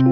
क्या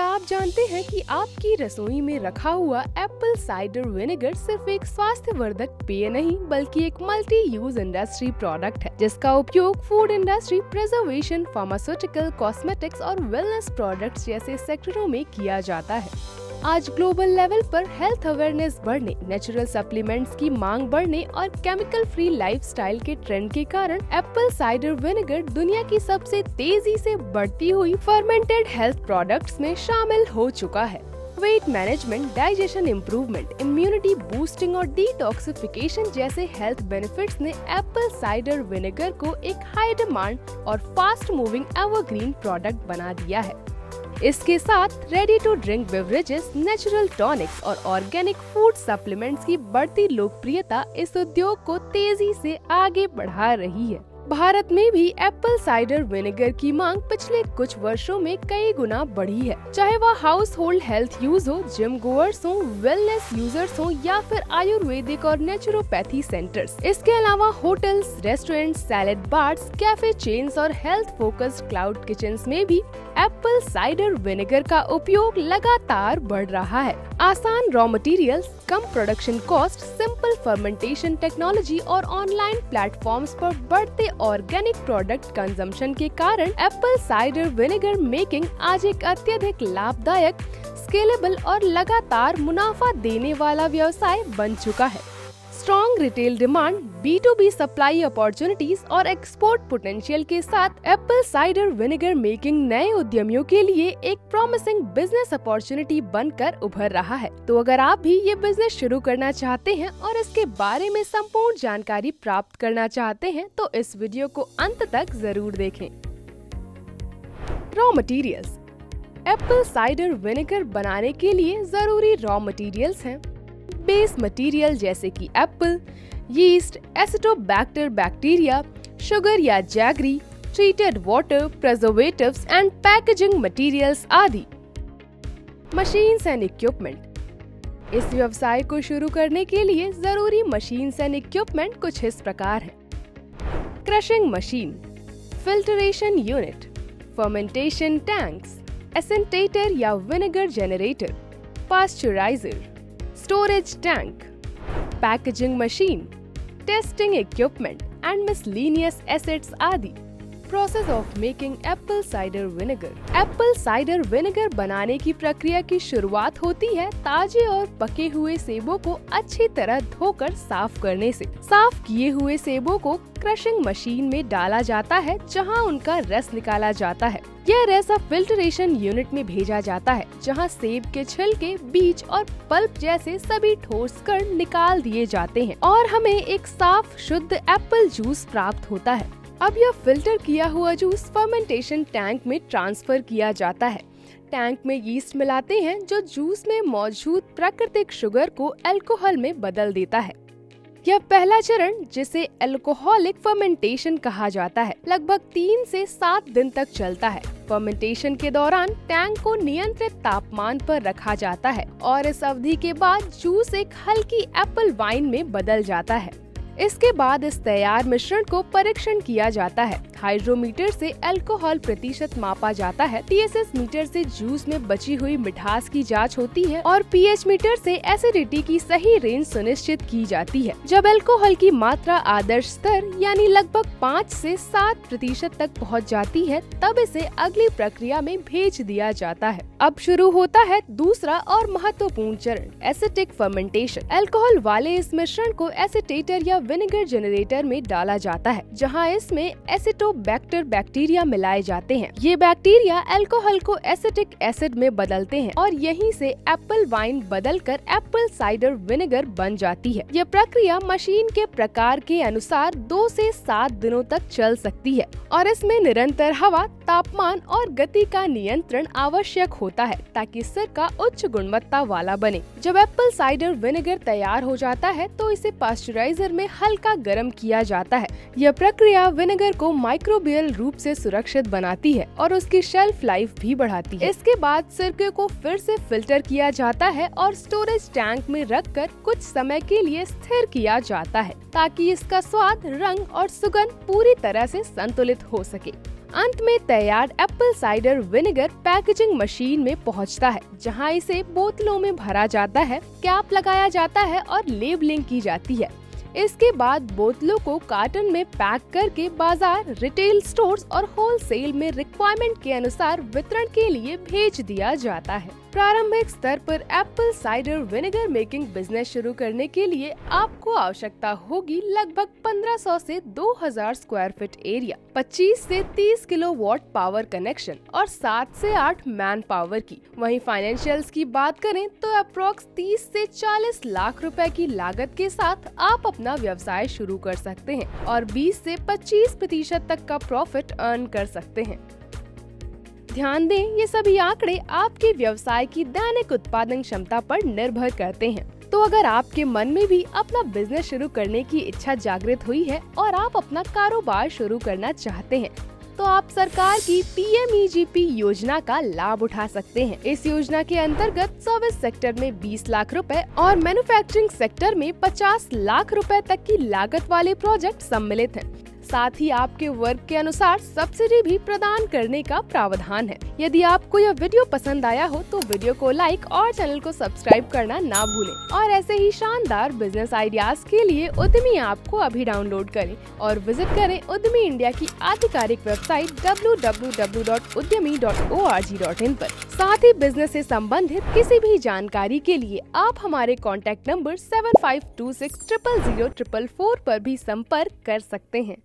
आप जानते हैं कि आपकी रसोई में रखा हुआ एप्पल साइडर विनेगर सिर्फ एक स्वास्थ्यवर्धक पेय नहीं बल्कि एक मल्टी यूज इंडस्ट्री प्रोडक्ट है जिसका उपयोग food industry, preservation, pharmaceutical, cosmetics और वेलनेस प्रोडक्ट्स जैसे सेक्टरों में किया जाता है। आज ग्लोबल लेवल पर हेल्थ अवेयरनेस बढ़ने, नेचुरल सप्लीमेंट्स की मांग बढ़ने और केमिकल फ्री लाइफस्टाइल के ट्रेंड के कारण एप्पल साइडर विनेगर दुनिया की सबसे तेजी से बढ़ती हुई फर्मेंटेड हेल्थ प्रोडक्ट्स में शामिल हो चुका है। Weight management, digestion improvement, immunity boosting और डिटॉक्सिफिकेशन जैसे हेल्थ बेनिफिट्स ने एप्पल साइडर विनेगर को एक हाई डिमांड और फास्ट मूविंग एवरग्रीन प्रोडक्ट बना दिया है। इसके साथ ready to drink beverages, natural tonics और ऑर्गेनिक फूड सप्लीमेंट्स की बढ़ती लोकप्रियता इस उद्योग को तेजी से आगे बढ़ा रही है। भारत में भी एप्पल साइडर विनेगर की मांग पिछले कुछ वर्षों में कई गुना बढ़ी है, चाहे वह हाउस होल्ड हेल्थ यूज हो, जिम गोअर्स हो, वेलनेस यूजर्स हो या फिर आयुर्वेदिक और नेचुरोपैथी सेंटर्स। इसके अलावा hotels, restaurants, salad bars, cafe chains और हेल्थ फोकस्ड क्लाउड किचन्स में भी एप्पल साइडर विनेगर का उपयोग लगातार बढ़ रहा है। आसान रॉ मटेरियल्स, कम production cost, simple fermentation technology और ऑनलाइन प्लेटफॉर्म्स पर बढ़ते ऑर्गेनिक प्रोडक्ट कंजम्पशन के कारण एप्पल साइडर विनेगर मेकिंग आज एक अत्यधिक लाभदायक, स्केलेबल और लगातार मुनाफा देने वाला व्यवसाय बन चुका है। Strong retail demand, B2B supply opportunities और एक्सपोर्ट पोटेंशियल के साथ एप्पल साइडर विनेगर मेकिंग नए उद्यमियों के लिए एक प्रॉमिसिंग बिजनेस अपॉर्चुनिटी बनकर उभर रहा है। तो अगर आप भी ये बिजनेस शुरू करना चाहते हैं और इसके बारे में संपूर्ण जानकारी प्राप्त करना चाहते हैं तो इस वीडियो को अंत तक जरूर देखें। Raw materials. Apple cider vinegar बनाने के लिए जरूरी रॉ मटेरियल्स हैं बेस मटेरियल जैसे कि apple, yeast, acetobacter bacteria, sugar या jaggery, treated water, preservatives and packaging materials आदि। Machines and equipment. इस व्यवसाय को शुरू करने के लिए जरूरी मशीन्स एंड इक्विपमेंट कुछ इस प्रकार है। Crushing machine, filtration unit, fermentation tanks, acetator या vinegar generator, pasteuriser, storage tank, packaging machine, testing equipment and miscellaneous assets आदि। Process of making apple cider vinegar। Apple cider vinegar बनाने की प्रक्रिया की शुरुआत होती है ताजे और पके हुए सेबों को अच्छी तरह धोकर साफ करने से। साफ किए हुए सेबों को क्रशिंग मशीन में डाला जाता है जहां उनका रस निकाला जाता है। यह रस अब फिल्टरेशन यूनिट में भेजा जाता है जहां सेब के छिलके, बीज और पल्प जैसे सभी ठोस कण निकाल दिए जाते हैं और हमें एक साफ शुद्ध एप्पल जूस प्राप्त होता है। अब यह फिल्टर किया हुआ जूस फर्मेंटेशन टैंक में ट्रांसफर किया जाता है। टैंक में यीस्ट मिलाते हैं जो जूस में मौजूद प्राकृतिक शुगर को अल्कोहल में बदल देता है। यह पहला चरण, जिसे अल्कोहलिक फर्मेंटेशन कहा जाता है, लगभग 3 से 7 दिन तक चलता है। फर्मेंटेशन के दौरान टैंक को नियंत्रित तापमान पर रखा जाता है और इस अवधि के बाद जूस एक हल्की एप्पल वाइन में बदल जाता है। इसके बाद इस तैयार मिश्रण को परीक्षण किया जाता है। हाइड्रोमीटर से अल्कोहल प्रतिशत मापा जाता है, TSS मीटर से जूस में बची हुई मिठास की जांच होती है और pH मीटर से एसिडिटी की सही रेंज सुनिश्चित की जाती है। जब अल्कोहल की मात्रा आदर्श स्तर यानी लगभग 5 से 7% तक पहुंच जाती है तब इसे अगली प्रक्रिया में भेज दिया जाता है। अब शुरू होता है दूसरा और महत्वपूर्ण चरण, एसिटिक फर्मेंटेशन। अल्कोहल वाले इस मिश्रण को एसिटेटर या विनेगर जनरेटर में डाला जाता है जहां इसमें एसिटोबैक्टर बैक्टीरिया मिलाए जाते हैं। ये बैक्टीरिया अल्कोहल को एसिटिक एसिड में बदलते हैं और यहीं से एप्पल वाइन बदलकर एप्पल साइडर विनेगर बन जाती है। यह प्रक्रिया मशीन के प्रकार के अनुसार 2 से 7 दिनों तक चल सकती है और इसमें निरंतर हवा तापमान और गति का नियंत्रण आवश्यक होता है ताकि सिरका का उच्च गुणवत्ता वाला बने। जब एप्पल साइडर विनेगर तैयार हो जाता है तो इसे पास्चराइजर में हल्का गर्म किया जाता है। यह प्रक्रिया विनेगर को माइक्रोबियल रूप से सुरक्षित बनाती है और उसकी शेल्फ लाइफ भी बढ़ाती है। इसके बाद सिरके को फिर से फिल्टर किया जाता है और स्टोरेज टैंक में रखकर कुछ समय के लिए स्थिर किया जाता है ताकि इसका स्वाद, रंग और सुगंध पूरी तरह से संतुलित हो सके। अंत में तैयार Apple cider vinegar packaging machine में पहुंचता है, जहां इसे बोतलों में भरा जाता है, कैप लगाया जाता है और लेबलिंग की जाती है। इसके बाद बोतलों को कार्टन में पैक करके बाजार, रिटेल स्टोर्स और होलसेल में रिक्वायरमेंट के अनुसार वितरण के लिए भेज दिया जाता है। प्रारंभिक स्तर पर Apple cider vinegar making business शुरू करने के लिए आपको आवश्यकता होगी लगभग 1500 से 2000 स्क्वायर फीट एरिया, 25 से 30 किलोवाट पावर कनेक्शन और 7 से 8 मैन पावर की। वहीं फाइनेंशियल्स की बात करें तो अप्रोक्स 30 से 40 लाख रुपए की लागत के साथ आप अपना व्यवसाय शुरू कर सकते हैं और 20 से 25% तक का प्रॉफिट अर्न कर सकते हैं। ध्यान दें, ये सभी आंकड़े आपके व्यवसाय की दैनिक उत्पादन क्षमता पर निर्भर करते हैं। तो अगर आपके मन में भी अपना बिजनेस शुरू करने की इच्छा जागृत हुई है और आप अपना कारोबार शुरू करना चाहते हैं, तो आप सरकार की PMEGP योजना का लाभ उठा सकते हैं। इस योजना के अंतर्गत सर्विस सेक्टर में 20 लाख रुपए और मैन्युफैक्चरिंग सेक्टर में 50 लाख रुपए तक की लागत वाले प्रोजेक्ट सम्मिलित हैं। साथ ही आपके वर्ग के अनुसार सब्सिडी भी प्रदान करने का प्रावधान है। यदि आपको यह वीडियो पसंद आया हो तो वीडियो को लाइक और चैनल को सब्सक्राइब करना ना भूलें और ऐसे ही शानदार बिजनेस आइडियाज के लिए उद्यमी ऐप को अभी डाउनलोड करें और विजिट करें उद्यमी इंडिया की आधिकारिक वेबसाइट www.udyami.org.in पर। साथ ही बिजनेस से संबंधित किसी भी जानकारी के लिए आप हमारे कॉन्टैक्ट नंबर 7526000444 पर भी संपर्क कर सकते हैं।